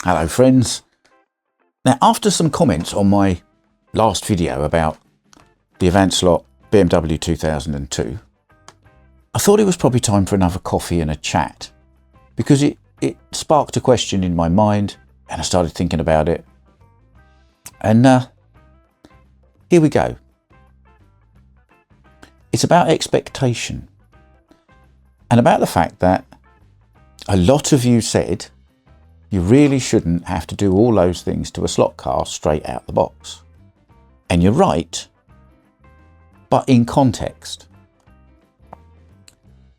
Hello friends. Now, after some comments on my last video about the Avant Slot BMW 2002, I thought it was probably time for another coffee and a chat, because it sparked a question in my mind and I started thinking about it. And here we go. It's about expectation and about the fact that a lot of you said you really shouldn't have to do all those things to a slot car straight out the box. And you're right, but in context.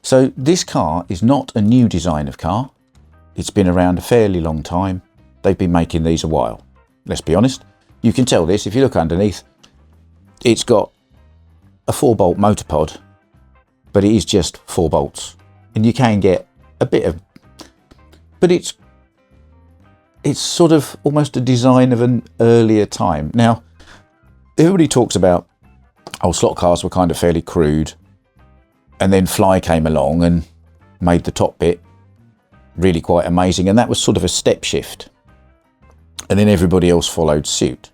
So this car is not a new design of car. It's been around a fairly long time. They've been making these a while. Let's be honest. You can tell this if you look underneath. It's got a 4-bolt motor pod, but it is just 4 bolts. And you can get a bit of, but it's sort of almost a design of an earlier time. Now, everybody talks about, oh, slot cars were kind of fairly crude, and then Fly came along and made the top bit really quite amazing, and that was sort of a step shift. And then everybody else followed suit.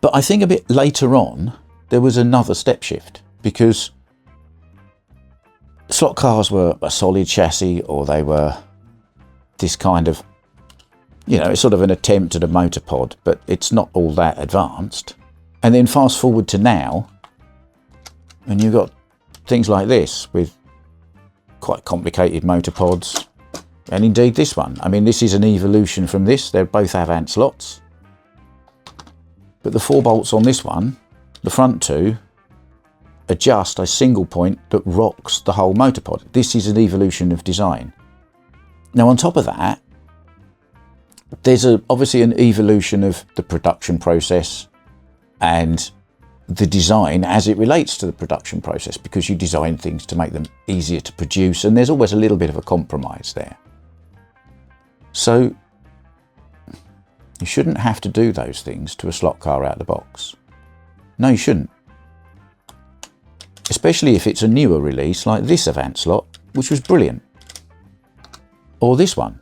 But I think a bit later on, there was another step shift, because slot cars were a solid chassis, or they were this kind of, you know, it's sort of an attempt at a motor pod, but it's not all that advanced. And then fast forward to now, and you've got things like this with quite complicated motor pods. And indeed this one. I mean, this is an evolution from this. They're both Avant slots. But the 4 bolts on this one, the front two, adjust a single point that rocks the whole motor pod. This is an evolution of design. Now, on top of that, there's obviously an evolution of the production process and the design as it relates to the production process, because you design things to make them easier to produce, and there's always a little bit of a compromise there. So you shouldn't have to do those things to a slot car out of the box. No, you shouldn't. Especially if it's a newer release like this Avant Slot, which was brilliant. Or this one,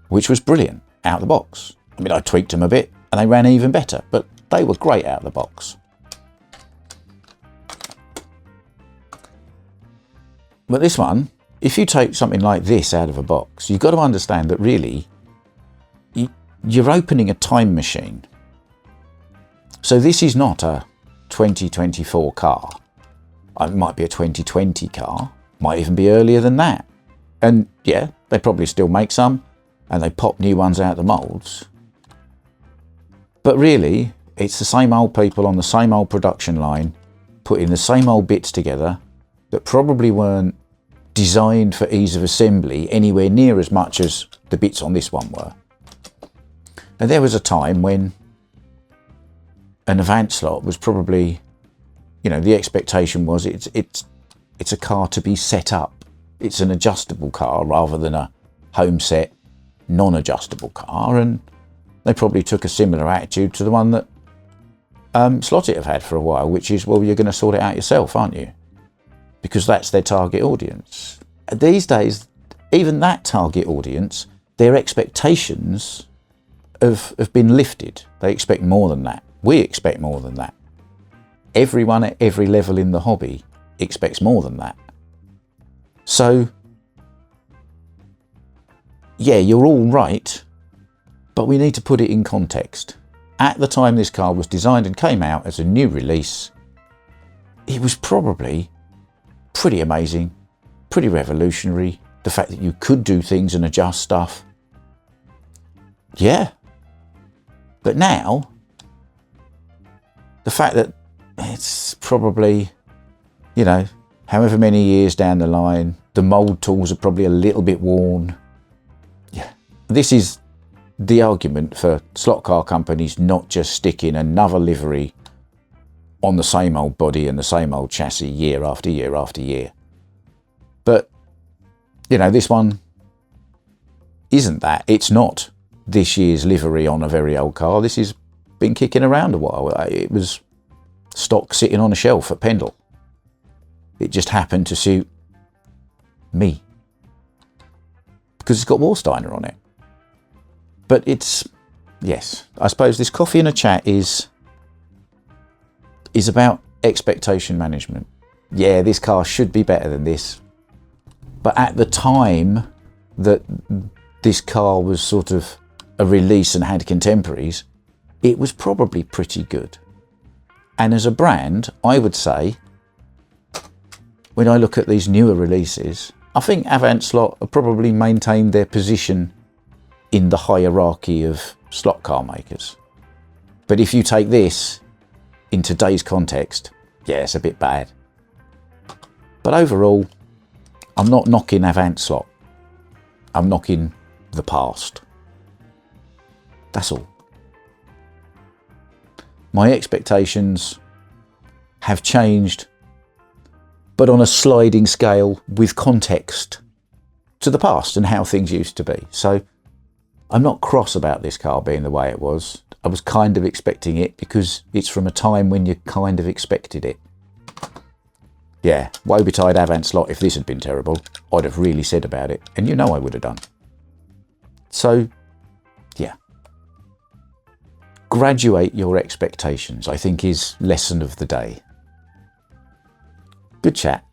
which was brilliant out of the box. I mean, I tweaked them a bit and they ran even better, but they were great out of the box. But this one, if you take something like this out of a box, you've got to understand that really you're opening a time machine. So this is not a 2024 car. It might be a 2020 car, might even be earlier than that. And yeah, they probably still make some, and they pop new ones out of the moulds. But really, it's the same old people on the same old production line, putting the same old bits together that probably weren't designed for ease of assembly anywhere near as much as the bits on this one were. And there was a time when an Avant Slot was probably, you know, the expectation was it's a car to be set up. It's an adjustable car rather than a home set, non-adjustable car, and they probably took a similar attitude to the one that Slot It have had for a while, which is, well, you're going to sort it out yourself, aren't you? Because that's their target audience. These days, even that target audience, their expectations have been lifted. They expect more than that. We expect more than that. Everyone at every level in the hobby expects more than that. So, yeah, you're all right, but we need to put it in context. At the time this car was designed and came out as a new release, it was probably pretty amazing, pretty revolutionary. The fact that you could do things and adjust stuff. Yeah. But now, the fact that it's probably, you know, however many years down the line, the mould tools are probably a little bit worn. Yeah. This is the argument for slot car companies not just sticking another livery on the same old body and the same old chassis year after year after year. But, you know, this one isn't that. It's not this year's livery on a very old car. This has been kicking around a while. It was stock sitting on a shelf at Pendle. It just happened to suit me because it's got Warsteiner on it. But it's, yes, I suppose this coffee and a chat is about expectation management. Yeah, this car should be better than this. But at the time that this car was sort of a release and had contemporaries, it was probably pretty good. And as a brand, I would say, when I look at these newer releases, I think Avant Slot have probably maintained their position in the hierarchy of slot car makers. But if you take this in today's context, yeah, it's a bit bad. But overall, I'm not knocking Avant Slot. I'm knocking the past. That's all. My expectations have changed, but on a sliding scale with context to the past and how things used to be. So I'm not cross about this car being the way it was. I was kind of expecting it because it's from a time when you kind of expected it. Yeah, woe betide Avant Slot. If this had been terrible, I'd have really said about it. And you know I would have done. So, yeah. Graduate your expectations, I think, is lesson of the day. Good chat.